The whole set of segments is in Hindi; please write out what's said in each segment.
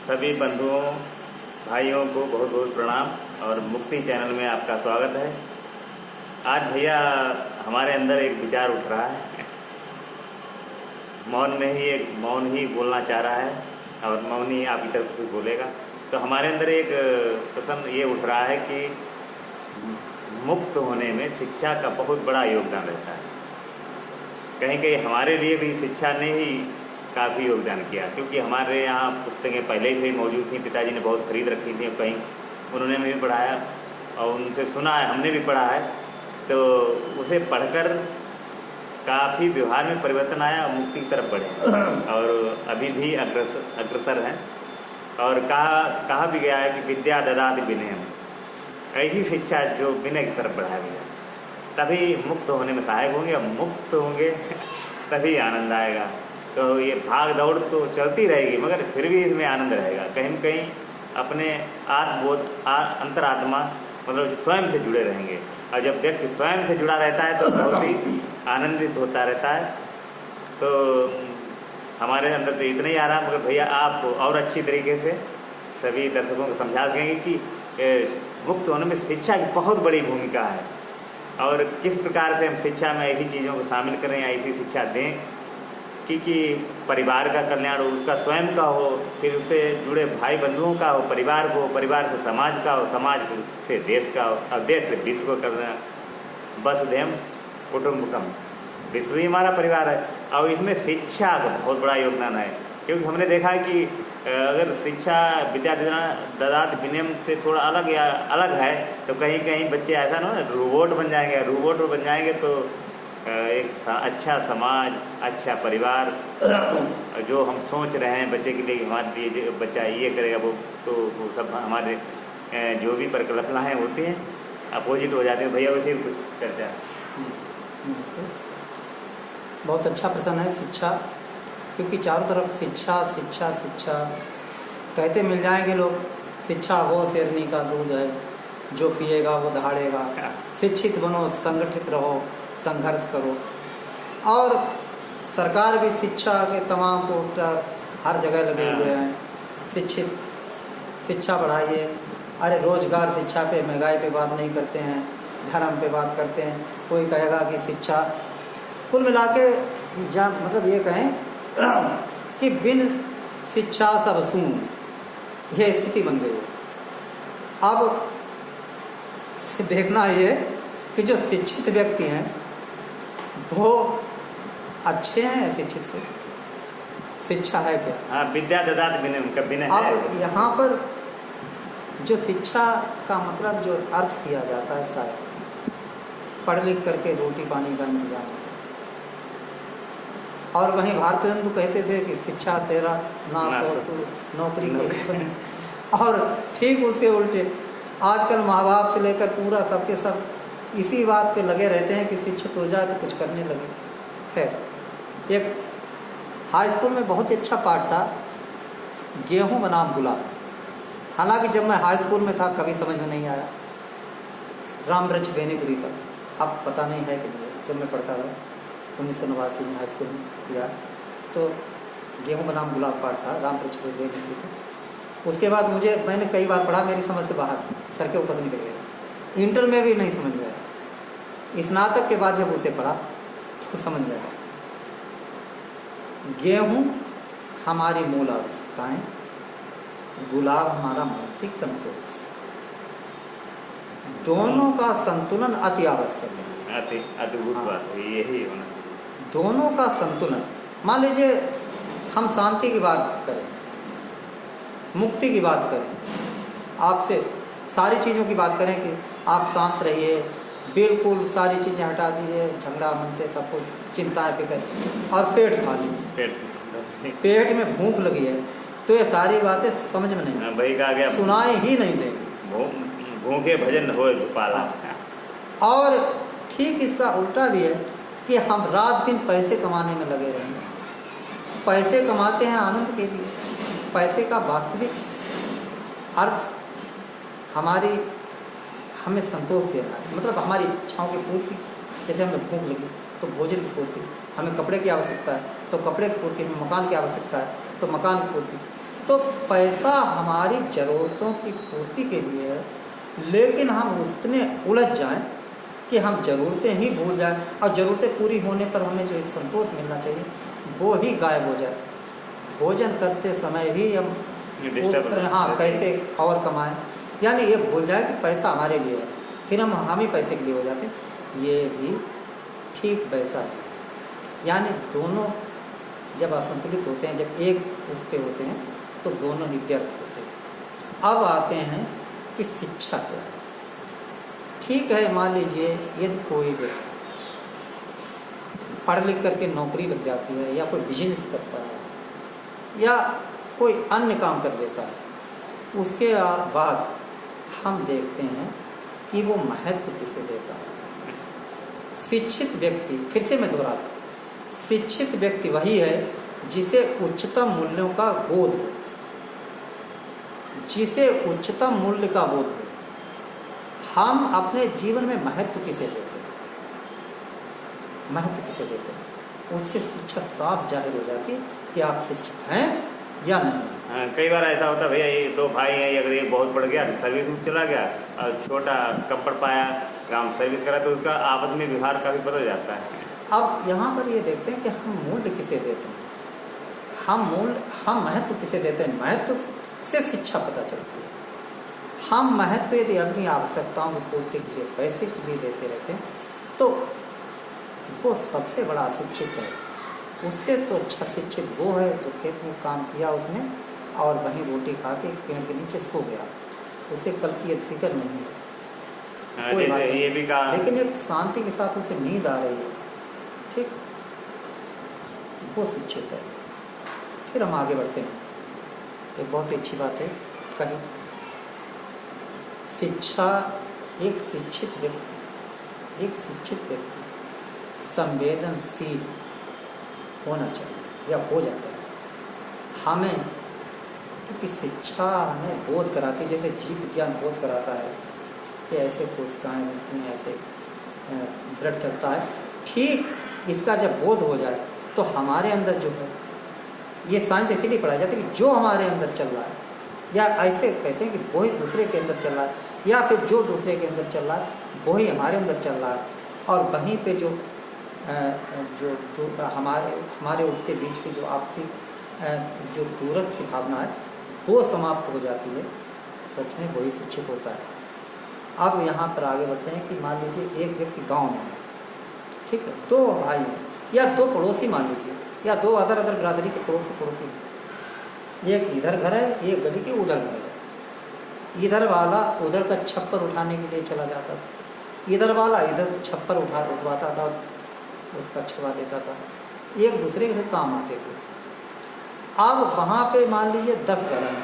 सभी बंधुओं भाइयों को बहुत बहुत प्रणाम और मुफ्ती चैनल में आपका स्वागत है। आज भैया हमारे अंदर एक विचार उठ रहा है। मौन ही बोलना चाह रहा है और मौन ही आपकी तरफ से कुछ बोलेगा। तो हमारे अंदर एक प्रश्न ये उठ रहा है कि मुक्त होने में शिक्षा का बहुत बड़ा योगदान रहता है। कहीं कहीं हमारे लिए भी शिक्षा ने ही काफ़ी योगदान किया, क्योंकि हमारे यहाँ पुस्तकें पहले ही मौजूद थी। पिताजी ने बहुत खरीद रखी थी, कहीं उन्होंने भी पढ़ाया और उनसे सुना है, हमने भी पढ़ा है। तो उसे पढ़कर काफ़ी व्यवहार में परिवर्तन आया और मुक्ति की तरफ बढ़े और अभी भी अग्रसर हैं। और कहा भी गया है कि विद्या ददाति विनयम, ऐसी शिक्षा जो विनय की तरफ बढ़ाया गया, तभी मुक्त होने में सहायक होंगे। और मुक्त होंगे तभी आनंद आएगा। तो ये भाग दौड़ तो चलती रहेगी, मगर फिर भी इसमें आनंद रहेगा। कहीं न कहीं अपने आत्मबोध अंतरात्मा मतलब स्वयं से जुड़े रहेंगे। और जब व्यक्ति स्वयं से जुड़ा रहता है तो बहुत ही आनंदित होता रहता है। तो हमारे अंदर तो इतना ही आ रहा, मगर भैया आप और अच्छी तरीके से सभी दर्शकों को समझा सकेंगे कि मुक्त होने में शिक्षा की बहुत बड़ी भूमिका है और किस प्रकार से हम शिक्षा में ऐसी चीज़ों को शामिल करें, ऐसी शिक्षा दें कि परिवार का कल्याण हो, उसका स्वयं का हो, फिर उससे जुड़े भाई बंधुओं का हो, परिवार को, परिवार से समाज का हो, समाज से देश का हो और देश से विश्व को करना। वसुधैव कुटुंबकम, विश्व ही हमारा परिवार है। और इसमें शिक्षा का बहुत बड़ा योगदान है, क्योंकि हमने देखा है कि अगर शिक्षा विद्या ददाति विनयम से थोड़ा अलग है तो कहीं कहीं बच्चे ऐसा ना रोबोट बन जाएंगे। तो एक अच्छा समाज, अच्छा परिवार जो हम सोच रहे हैं बच्चे के लिए, हमारे लिए बच्चा ये करेगा वो सब हमारे जो भी परिकल्पनाएँ होती हैं अपोजिट हो जाती है। भैया वैसे कुछ चर्चा। नमस्ते। बहुत अच्छा प्रश्न है शिक्षा, क्योंकि चारों तरफ शिक्षा शिक्षा शिक्षा कहते मिल जाएंगे लोग। शिक्षा हो शेरनी का दूध है, जो पिएगा वो दहाड़ेगा। शिक्षित बनो, संगठित रहो, संघर्ष करो। और सरकार भी शिक्षा के तमाम पोस्टर हर जगह लगे हुए हैं। शिक्षा बढ़ाइए। अरे रोजगार शिक्षा पे, महंगाई पे बात नहीं करते हैं, धर्म पे बात करते हैं। कोई कहेगा कि शिक्षा, कुल मिला के मतलब ये कहें कि बिन शिक्षा सब सून, यह स्थिति बन गई है। अब देखना ये कि जो शिक्षित व्यक्ति हैं वो अच्छे हैं या शिक्षित से शिक्षा है क्या? हाँ, विद्या ददाति विनयम का विनय है। अब यहाँ पर जो शिक्षा का मतलब जो अर्थ किया जाता है, शायद पढ़ लिख करके रोटी पानी का इंतजाम है। और वहीं भारतेंदु कहते थे कि शिक्षा तेरा नाश हो तो नौकरी बनी। और ठीक उसके उल्टे आजकल माँ बाप से लेकर पूरा सबके सब इसी बात पे लगे रहते हैं कि शिक्षित हो जाए तो कुछ करने लगे। खैर, एक हाई स्कूल में बहुत ही अच्छा पाठ था, गेहूं बनाम गुलाब। हालांकि जब मैं हाई स्कूल में था कभी समझ में नहीं आया। राम वृक्ष बेनीपुरी का, अब पता नहीं है कि नहीं। जब मैं पढ़ता था 1989 में हाई स्कूल में किया, तो गेहूं बनाम गुलाब पाठ था राम वृक्ष बेनीपुरी का। उसके बाद मैंने कई बार पढ़ा, मेरी समझ से बाहर, सर के ऊपर से निकल गया। इंटर में भी नहीं समझ में आया। स्नातक के बाद जब उसे पढ़ा तो समझ में आया। गेहूं हमारी मूल आवश्यकताएं, गुलाब हमारा मानसिक संतोष। दोनों का संतुलन अति आवश्यक है। अद्भुत बात है, यही होना चाहिए। दोनों का संतुलन। मान लीजिए हम शांति की बात करें, मुक्ति की बात करें, आपसे सारी चीज़ों की बात करें कि आप शांत रहिए, बिल्कुल सारी चीज़ें हटा दीजिए, झगड़ा मन से सब कुछ, चिंताएं फिक्र, और पेट खाली, पेट में भूख लगी है, तो ये सारी बातें समझ में नहीं, भाई कहा गया सुनाई ही नहीं देंगे। भूखे भजन होए पाला। और ठीक इसका उल्टा भी है कि हम रात दिन पैसे कमाने में लगे रहेंगे। पैसे कमाते हैं आनंद के लिए। पैसे का वास्तविक अर्थ हमें संतोष देना है, मतलब हमारी इच्छाओं की पूर्ति। जैसे हमें भूख लगी तो भोजन की पूर्ति, हमें कपड़े की आवश्यकता है तो कपड़े की पूर्ति, हमें मकान की आवश्यकता है तो मकान की पूर्ति। तो पैसा हमारी ज़रूरतों की पूर्ति के लिए है, लेकिन हम उतने उलझ जाएं कि हम ज़रूरतें ही भूल जाएं, और ज़रूरतें पूरी होने पर हमें जो एक संतोष मिलना चाहिए वो ही गायब हो जाए। भोजन करते समय भी हम हाँ कैसे और कमाएं, यानी ये भूल जाए कि पैसा हमारे लिए है, फिर हम ही पैसे के लिए हो जाते हैं। ये भी ठीक वैसा है, यानी दोनों जब असंतुलित होते हैं, जब एक उस पे होते हैं तो दोनों ही व्यर्थ होते हैं। अब आते हैं कि शिक्षा क्या है। ठीक है, मान लीजिए यदि कोई व्यक्ति पढ़ लिख करके नौकरी लग जाती है, या कोई बिजनेस करता है, या कोई अन्य काम कर लेता है, उसके बाद हम देखते हैं कि वो महत्व किसे देता है। शिक्षित व्यक्ति, फिर से मैं दोहराता हूँ, शिक्षित व्यक्ति वही है जिसे उच्चतम मूल्यों का बोध हो, जिसे उच्चतम मूल्य का बोध हो। हम अपने जीवन में महत्व किसे देते हैं, महत्व किसे देते हैं, उससे शिक्षा साफ जाहिर हो जाती है कि आप शिक्षित हैं या नहीं। हाँ, कई बार ऐसा होता है भैया, ये दो भाई हैं, अगर एक बहुत पढ़ गया सर्विस में चला गया और छोटा कम पढ़ पाया, काम सर्विस करा, तो उसका आपस में व्यवहार काफ़ी बदल जाता है। अब यहाँ पर ये देखते हैं कि हम मूल्य किसे देते हैं, हम महत्व किसे देते हैं। महत्व से शिक्षा पता चलती है। हम महत्व यदि अपनी आवश्यकताओं की पूर्ति के लिए पैसे के लिए देते रहते हैं तो वो सबसे बड़ा अशिक्षित है। उससे तो अच्छा शिक्षित वो है जो खेत में काम किया उसने और वहीं रोटी खा के पेड़ के नीचे सो गया, उसे कल की फिक्र नहीं है, कोई बात नहीं। ये भी कहा, लेकिन एक शांति के साथ उसे नींद आ रही है, ठीक, वो शिक्षित है। फिर हम आगे बढ़ते हैं। एक बहुत ही अच्छी बात है कही, शिक्षा, एक शिक्षित व्यक्ति संवेदनशील होना चाहिए या हो जाता है। हमें, क्योंकि शिक्षा हमें बोध कराती है, जैसे जीव विज्ञान बोध कराता है कि ऐसे कोशिकाएं बनती हैं, ऐसे ब्लड चलता है, ठीक इसका जब बोध हो जाए तो हमारे अंदर जो है, ये साइंस इसीलिए पढ़ाई जाती है कि जो हमारे अंदर चल रहा है, या ऐसे कहते हैं कि वो ही दूसरे के अंदर चल रहा है, या फिर जो दूसरे के अंदर चल रहा है वो ही हमारे अंदर चल रहा है, और वहीं पे जो हमारे उसके बीच की जो आपसी जो दूरत्व की भावना है वो समाप्त हो जाती है। सच में वही शिक्षित होता है। अब यहाँ पर आगे बढ़ते हैं कि मान लीजिए एक व्यक्ति गांव में है, ठीक है, दो भाई हैं या दो पड़ोसी मान लीजिए, या दो अदर बिरादरी के पड़ोसी हैं। एक इधर घर है, एक गली के उधर घर है। इधर वाला उधर का छप्पर उठाने के लिए चला जाता था, इधर वाला इधर छप्पर उठवाता था, उसका छुआ देता था, एक दूसरे के काम आते थे। अब वहाँ पे मान लीजिए 10 घर हैं,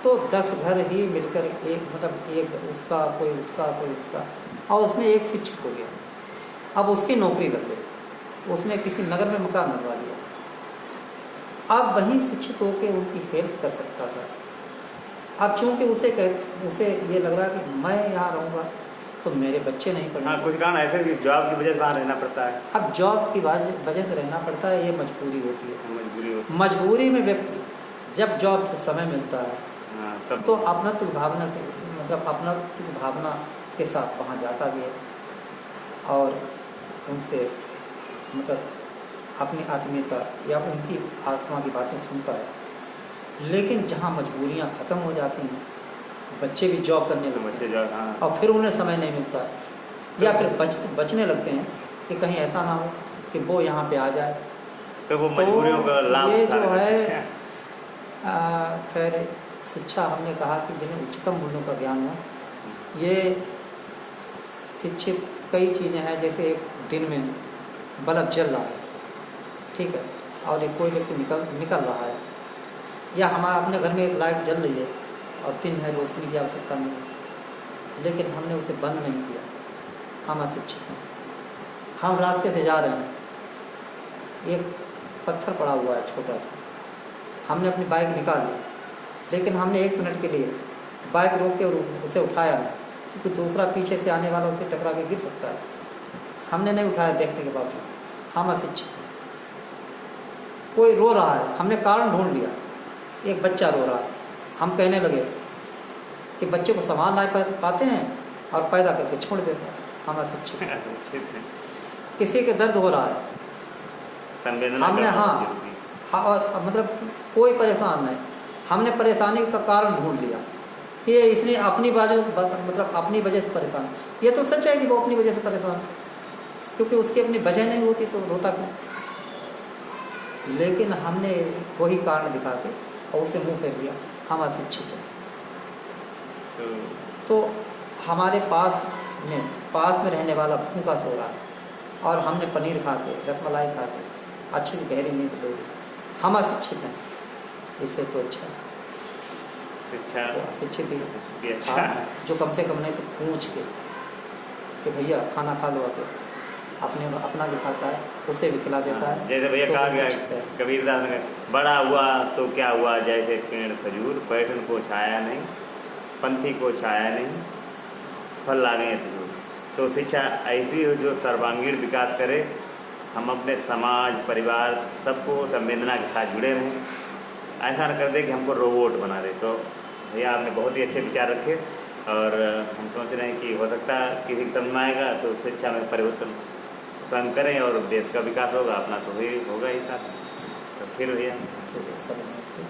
तो 10 घर ही मिलकर एक, मतलब एक उसका कोई उसका कोई उसका, और उसमें एक शिक्षित हो गया। अब उसकी नौकरी लग गई, उसने किसी नगर में मकान बनवा लिया। अब वहीं शिक्षित होकर उनकी हेल्प कर सकता था। अब चूँकि उसे ये लग रहा कि मैं यहाँ रहूँगा तो मेरे बच्चे नहीं पढ़ेंगे। हाँ, कुछ कारण ऐसे कि जॉब की वजह से वहाँ रहना पड़ता है। अब जॉब की वजह से रहना पड़ता है, ये मजबूरी होती है। मजबूरी में व्यक्ति जब जॉब से समय मिलता है, हाँ, तब तो अपनत्व भावना के साथ वहाँ जाता भी है और उनसे मतलब अपनी आत्मीयता या उनकी आत्मा की बातें सुनता है। लेकिन जहाँ मजबूरियाँ ख़त्म हो जाती हैं, बच्चे भी जॉब करने लगते हैं, हाँ। और फिर उन्हें समय नहीं मिलता, या फिर बचने लगते हैं कि कहीं ऐसा ना हो कि वो यहाँ पे आ जाए, तो वो मजबूरियों का लाभ ये जो है खैर शिक्षा, हमने कहा कि जिन्हें उच्चतम मूल्यों का ज्ञान हो, ये शिक्षित कई चीज़ें हैं। जैसे एक दिन में बल्ब जल रहा है, ठीक है, और एक कोई व्यक्ति निकल रहा है, या हमारे अपने घर में एक लाइट जल रही है और दिन है, रोशनी की आवश्यकता नहीं है, लेकिन हमने उसे बंद नहीं किया, हम अशिक्षित हैं। हम रास्ते से जा रहे हैं, एक पत्थर पड़ा हुआ है छोटा सा, हमने अपनी बाइक निकाल ली, लेकिन हमने 1 मिनट के लिए बाइक रोक के और उसे उठाया नहीं, क्योंकि दूसरा पीछे से आने वाला उसे टकरा के गिर सकता है। हमने नहीं उठाया, देखने के बावजूद हम अशिक्षित हैं। कोई रो रहा है, हमने कारण ढूंढ लिया, एक बच्चा रो रहा है, हम कहने लगे कि बच्चे को संभाल नहीं पाते हैं और पैदा करके छोड़ देते हैं, हम अशिक्षित हैं। अशिक्षित हैं। किसी के दर्द हो रहा है, संवेदना हमने करना हाँ जरूरी है। हाँ, और मतलब कोई परेशान नहीं, हमने परेशानी का कारण ढूंढ लिया कि ये इसने अपनी बाजू मतलब अपनी वजह से परेशान। ये तो सच है कि वो अपनी वजह से परेशान है, क्योंकि उसकी अपनी वजह नहीं होती तो रोता क्यों। लेकिन हमने वही कारण दिखा के और उससे मुंह फेर दिया, हम अशिक्षित हैं। तो हमारे पास में रहने वाला भूखा सो रहा है और हमने पनीर खा के, रसमलाई खा के अच्छी से गहरी नींद ले ली, हम अशिक्षित हैं। इससे तो अच्छा शिक्षा तो अशिक्षित ही भी अच्छा है। हाँ, जो कम से कम नहीं तो पूछ के कि भैया खाना खा लो, आके अपना भी खाता है, उसे भी खिला देता है। जैसे भैया तो कहा वो गया अशिक्षित है। कबीरदास ने कहा, बड़ा हुआ तो क्या हुआ जैसे पेड़ खजूर, बैठन को छाया नहीं, पंथी को छाया नहीं, फल लागे खजूर। तो शिक्षा ऐसी हो जो सर्वांगीण विकास करे, हम अपने समाज परिवार सबको संवेदना के साथ जुड़े रहें, ऐसा न कर दे कि हमको रोबोट बना दे। तो भैया आपने बहुत ही अच्छे विचार रखे और हम सोच रहे हैं कि हो सकता है किसी समझ में आएगा तो शिक्षा में परिवर्तन स्वयं करें और देश का विकास होगा, अपना तो ही होगा ही साथ। तो फिर भैया ठीक है, सब नमस्ते।